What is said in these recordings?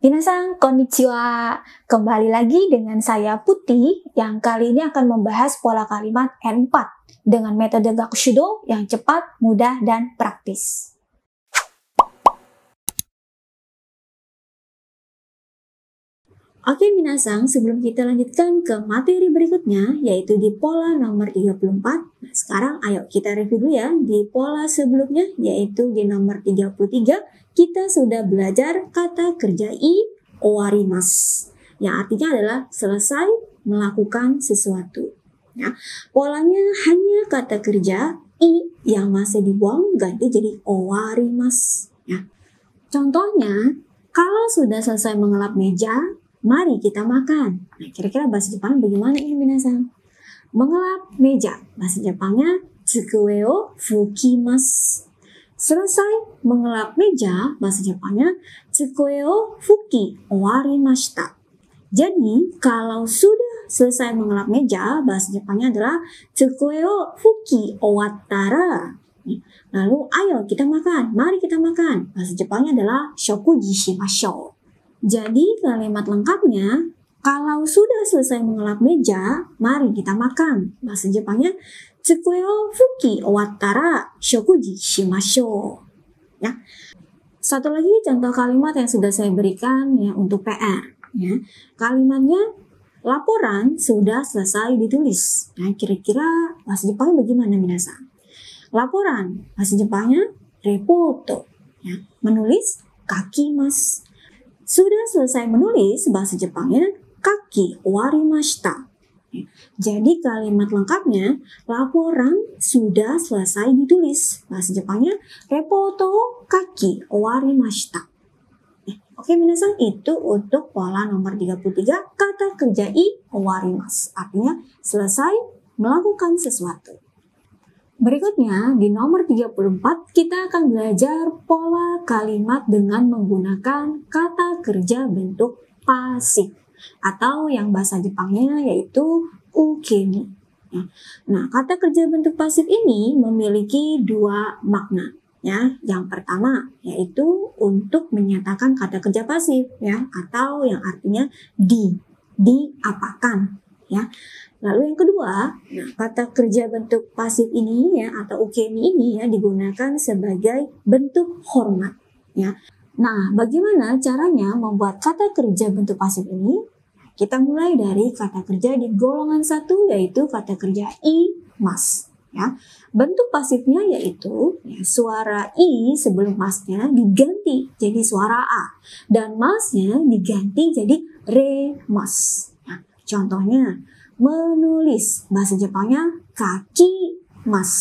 Minasan, konnichiwa. Kembali lagi dengan saya Putih yang kali ini akan membahas pola kalimat N4 dengan metode Gakushudo yang cepat, mudah, dan praktis. Oke minasan, sebelum kita lanjutkan ke materi berikutnya yaitu di pola nomor 34. Nah, sekarang ayo kita review dulu ya di pola sebelumnya yaitu di nomor 33. Kita sudah belajar kata kerja i owarimasu yang artinya adalah selesai melakukan sesuatu. Ya, polanya hanya kata kerja i yang masih dibuang ganti jadi owarimasu. Ya. Contohnya, kalau sudah selesai mengelap meja, mari kita makan. Nah, kira-kira bahasa Jepang bagaimana ini minasan? Mengelap meja, bahasa Jepangnya tsukue o fukimasu. Selesai mengelap meja, bahasa Jepangnya tsukue o fuki owarimashita. Jadi, kalau sudah selesai mengelap meja, bahasa Jepangnya adalah tsukue o fuki owattara. Lalu, ayo kita makan, mari kita makan. Bahasa Jepangnya adalah shokuji shimashou. Jadi, kalimat lengkapnya, kalau sudah selesai mengelap meja, mari kita makan. Bahasa Jepangnya tsukue o fuki owattara shokuji shimashou. Ya. Satu lagi contoh kalimat yang sudah saya berikan ya untuk PR. Ya. Kalimatnya laporan sudah selesai ditulis. Nah, kira-kira bahasa Jepangnya bagaimana minasan? Laporan bahasa Jepangnya repoto. Ya. Menulis kakimasu. Sudah selesai menulis bahasa Jepangnya kaki owarimashita. Jadi kalimat lengkapnya laporan sudah selesai ditulis. Bahasa Jepangnya repoto kaki owarimashita. Oke minasan, itu untuk pola nomor 33 kata kerja i owarimasu. Artinya selesai melakukan sesuatu. Berikutnya di nomor 34 kita akan belajar pola kalimat dengan menggunakan kata kerja bentuk pasif atau yang bahasa Jepangnya yaitu ukemi. Nah, kata kerja bentuk pasif ini memiliki dua makna. Ya, yang pertama yaitu untuk menyatakan kata kerja pasif ya atau yang artinya diapakan ya. Lalu yang kedua, nah, kata kerja bentuk pasif ini ya atau ukemi ini ya digunakan sebagai bentuk hormat ya. Nah, bagaimana caranya membuat kata kerja bentuk pasif ini? Kita mulai dari kata kerja di golongan 1 yaitu kata kerja imasu ya. Bentuk pasifnya yaitu ya, suara i sebelum masnya diganti jadi suara a dan masnya diganti jadi remas. Ya, contohnya menulis bahasa Jepangnya kakimas.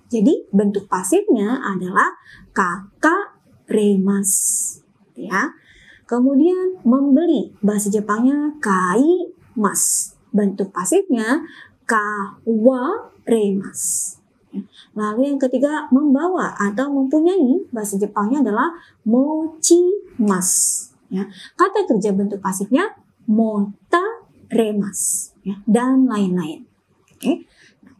Jadi bentuk pasifnya adalah kakaremas ya. Kemudian membeli bahasa Jepangnya kaimas. Bentuk pasifnya kawaremas. Lalu yang ketiga membawa atau mempunyai bahasa Jepangnya adalah mochimasu. Ya. Kata kerja bentuk pasifnya motaremas ya, dan lain-lain. Oke.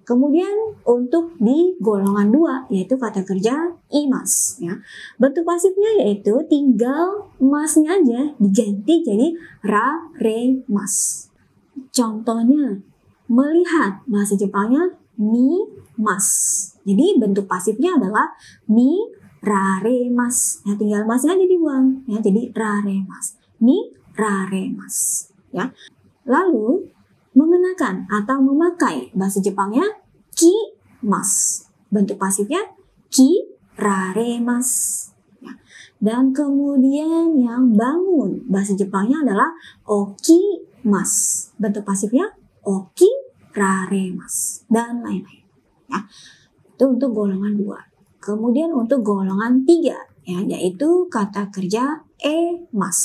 Kemudian untuk di golongan 2 yaitu kata kerja imasu ya. Bentuk pasifnya yaitu tinggal masnya aja diganti jadi raremas. Contohnya melihat bahasa Jepangnya mimasu. Jadi bentuk pasifnya adalah raremas. Ya, tinggal masnya aja dibuang ya jadi raremas. Raremas ya. Lalu mengenakan atau memakai bahasa Jepangnya kimasu. Bentuk pasifnya kiraremas. Ya. Dan kemudian yang bangun bahasa Jepangnya adalah okimasu. Bentuk pasifnya okiraremas dan lain-lain. Ya. Itu untuk golongan 2. Kemudian untuk golongan 3 ya yaitu kata kerja emas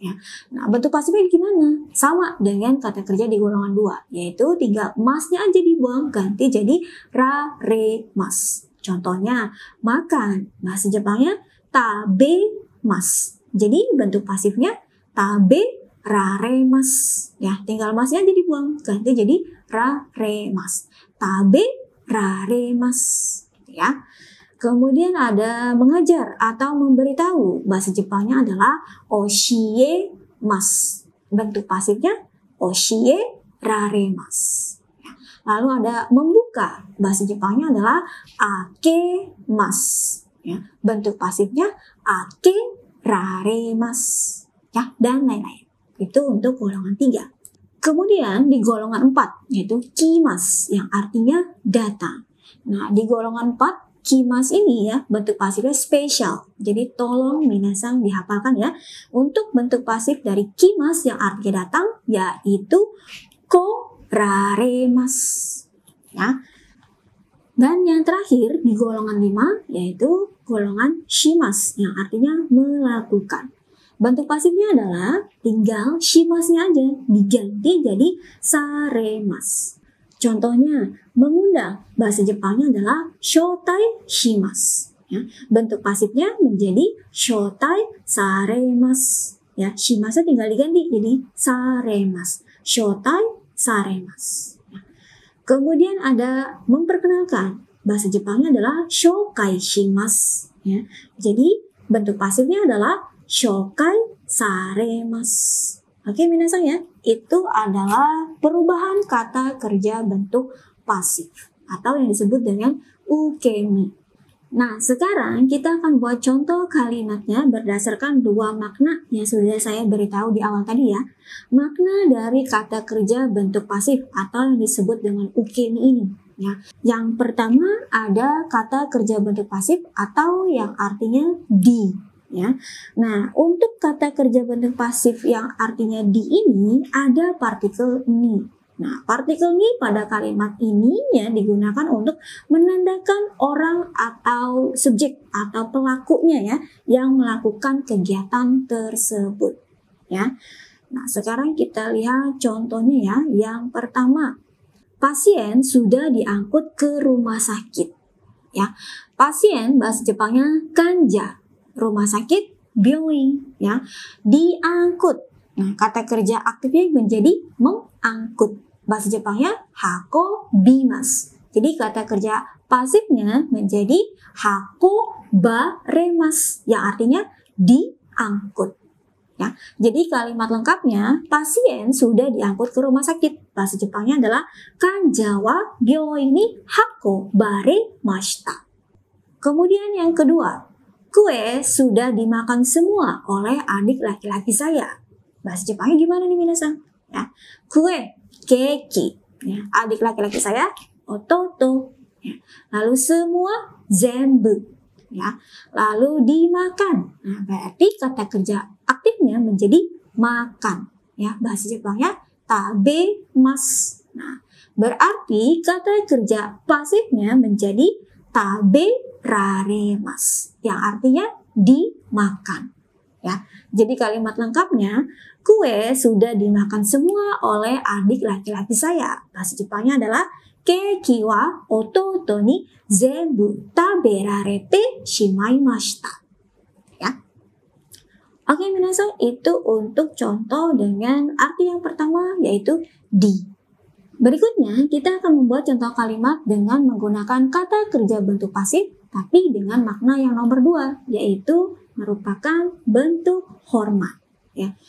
ya. Nah, bentuk pasifnya gimana? Sama dengan kata kerja di golongan 2 yaitu tinggal masnya aja dibuang ganti jadi raremas. Contohnya makan bahasa Jepangnya tabemas. Jadi bentuk pasifnya taberaremas ya, tinggal masnya aja dibuang ganti jadi raremas. Taberaremas ya. Kemudian ada mengajar atau memberitahu. Bahasa Jepangnya adalah oshiemasu. Bentuk pasifnya oshieraremasu. Lalu ada membuka. Bahasa Jepangnya adalah akemasu. Ya, bentuk pasifnya akeraremasu. Ya, dan lain-lain. Itu untuk golongan 3. Kemudian di golongan 4 yaitu kimas yang artinya datang. Nah, di golongan 4 kimas ini ya bentuk pasifnya spesial. Jadi tolong minasang dihafalkan ya. Untuk bentuk pasif dari kimas yang artinya datang yaitu koraremasu. Ya. Dan yang terakhir di golongan 5 yaitu golongan shimas yang artinya melakukan. Bentuk pasifnya adalah tinggal shimasnya aja diganti jadi saremasu. Contohnya, mengundang. Bahasa Jepangnya adalah shotai shimasu. Ya, bentuk pasifnya menjadi shotai saremasu. Ya, shimasnya tinggal diganti jadi saremasu. Shotai saremasu. Ya. Kemudian ada memperkenalkan. Bahasa Jepangnya adalah shokai shimasu. Ya, jadi bentuk pasifnya adalah shokai saremasu. Oke, minasang ya. Itu adalah perubahan kata kerja bentuk pasif atau yang disebut dengan ukemi. Nah, sekarang kita akan buat contoh kalimatnya berdasarkan 2 makna yang sudah saya beritahu di awal tadi ya. Makna dari kata kerja bentuk pasif atau yang disebut dengan ukemi ini. Ya. Yang pertama ada kata kerja bentuk pasif atau yang artinya di. Ya. Nah, untuk kata kerja bentuk pasif yang artinya di ini ada partikel ni. Nah, partikel ni pada kalimat ini ya digunakan untuk menandakan orang atau subjek atau pelakunya ya yang melakukan kegiatan tersebut. Ya. Nah, sekarang kita lihat contohnya ya. Yang pertama, pasien sudah diangkut ke rumah sakit. Ya. Pasien bahasa Jepangnya kanja. Rumah sakit, byoin, ya, diangkut. Nah, kata kerja aktifnya menjadi mengangkut. Bahasa Jepangnya hakobimasu. Jadi kata kerja pasifnya menjadi hakobaremasu, yang artinya diangkut. Ya, jadi kalimat lengkapnya pasien sudah diangkut ke rumah sakit. Bahasa Jepangnya adalah kanja wa byoin ni hakobaremashita. Kemudian yang kedua, kue sudah dimakan semua oleh adik laki-laki saya. Bahasa Jepangnya gimana nih minasang? Ya, kue, keki. Ya, adik laki-laki saya, ototo. Ya, lalu semua, zenbu. Ya, lalu dimakan. Nah, berarti kata kerja aktifnya menjadi makan. Ya, bahasa Jepangnya tabemasu. Nah, berarti kata kerja pasifnya menjadi taberaremasu, yang artinya dimakan. Ya, jadi kalimat lengkapnya kue sudah dimakan semua oleh adik laki-laki saya. Bahasa Jepangnya adalah keki wa ototo ni zenbu taberarete shimaimashita. Ya. Oke, minasang, itu untuk contoh dengan arti yang pertama yaitu di. Berikutnya, kita akan membuat contoh kalimat dengan menggunakan kata kerja bentuk pasif, tapi dengan makna yang nomor 2, yaitu merupakan bentuk hormat. Ya.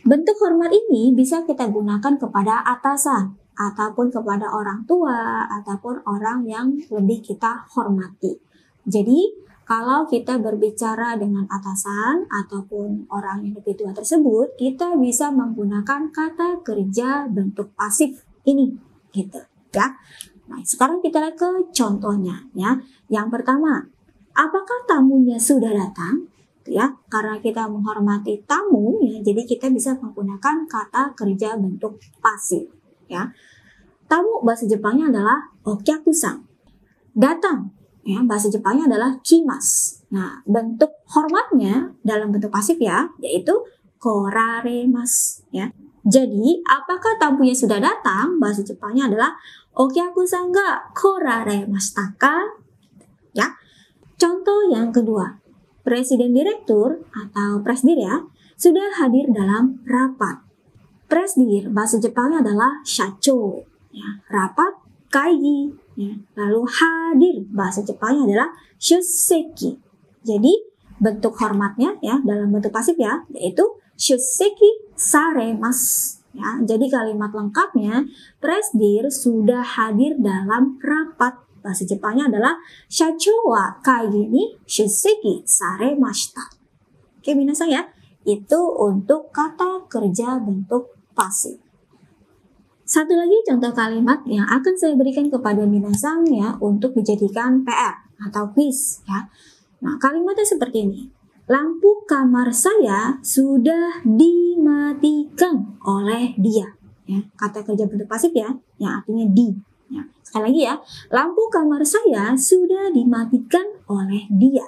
Bentuk hormat ini bisa kita gunakan kepada atasan, ataupun kepada orang tua, ataupun orang yang lebih kita hormati. Jadi, kalau kita berbicara dengan atasan ataupun orang yang lebih tua tersebut, kita bisa menggunakan kata kerja bentuk pasif ini, gitu ya. Nah, sekarang kita lihat ke contohnya ya. Yang pertama, apakah tamunya sudah datang? Ya, karena kita menghormati tamu ya, jadi kita bisa menggunakan kata kerja bentuk pasif ya. Tamu bahasa Jepangnya adalah okyaku-san. Datang ya, bahasa Jepangnya adalah kimas. Nah, bentuk hormatnya dalam bentuk pasif ya, yaitu koraremasu ya. Jadi, apakah tamunya sudah datang? Bahasa Jepangnya adalah okyaku-san ga koraremashita ka? Ya. Contoh yang kedua, Presiden Direktur atau Presdir ya, sudah hadir dalam rapat. Presdir bahasa Jepangnya adalah shacho. Ya, rapat kaigi. Ya. Lalu hadir, bahasa Jepangnya adalah shusseki. Jadi bentuk hormatnya ya dalam bentuk pasif ya, yaitu shusseki saremasu. Ya, jadi kalimat lengkapnya, presidir sudah hadir dalam rapat. Bahasa Jepangnya adalah Shachou wa kaigi ni shusseki saremashita. Oke, minasan ya. Itu untuk kata kerja bentuk pasif. Satu lagi contoh kalimat yang akan saya berikan kepada minasan ya untuk dijadikan PR atau quiz ya. Nah, kalimatnya seperti ini. Lampu kamar saya sudah dimatikan oleh dia. Ya, kata kerja bentuk pasif ya, yang artinya di. Ya. Sekali lagi ya, lampu kamar saya sudah dimatikan oleh dia.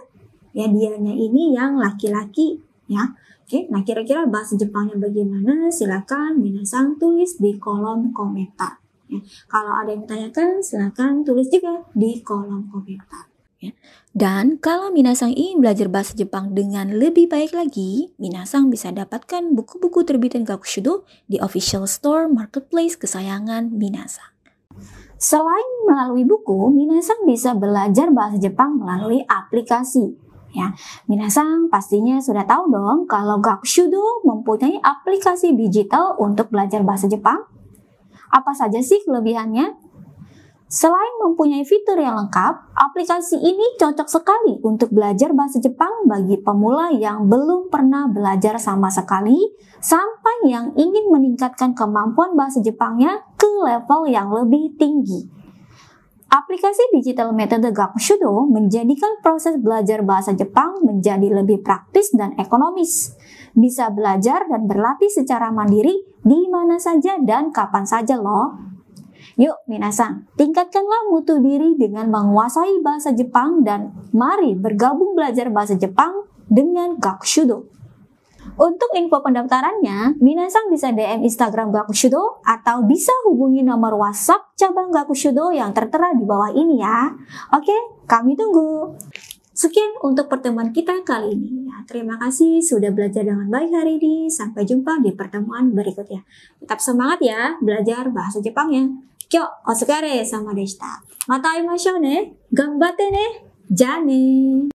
Ya, dianya ini yang laki-laki ya. Oke, nah kira-kira bahasa Jepangnya bagaimana? Silakan minasan tulis di kolom komentar. Ya. Kalau ada yang ditanyakan, silakan tulis juga di kolom komentar. Ya. Dan kalau minasan ingin belajar bahasa Jepang dengan lebih baik lagi, minasan bisa dapatkan buku-buku terbitan Gakushudo di official store marketplace kesayangan minasan. Selain melalui buku, minasan bisa belajar bahasa Jepang melalui aplikasi. Ya, minasan pastinya sudah tahu dong kalau Gakushudo mempunyai aplikasi digital untuk belajar bahasa Jepang. Apa saja sih kelebihannya? Selain mempunyai fitur yang lengkap, aplikasi ini cocok sekali untuk belajar bahasa Jepang bagi pemula yang belum pernah belajar sama sekali, sampai yang ingin meningkatkan kemampuan bahasa Jepangnya ke level yang lebih tinggi. Aplikasi digital metode Gakushudo menjadikan proses belajar bahasa Jepang menjadi lebih praktis dan ekonomis. Bisa belajar dan berlatih secara mandiri di mana saja dan kapan saja loh. Yuk minasan, tingkatkanlah mutu diri dengan menguasai bahasa Jepang dan mari bergabung belajar bahasa Jepang dengan Gakushudo. Untuk info pendaftarannya, minasan bisa DM Instagram Gakushudo atau bisa hubungi nomor WhatsApp cabang Gakushudo yang tertera di bawah ini ya. Oke, kami tunggu. Sekian untuk pertemuan kita kali ini. Ya, terima kasih sudah belajar dengan baik hari ini. Sampai jumpa di pertemuan berikutnya. Tetap semangat ya belajar bahasa Jepangnya. Kyo, otsukare sama deshita. Mata aimashou ne. Ganbatte ne. Ja ne.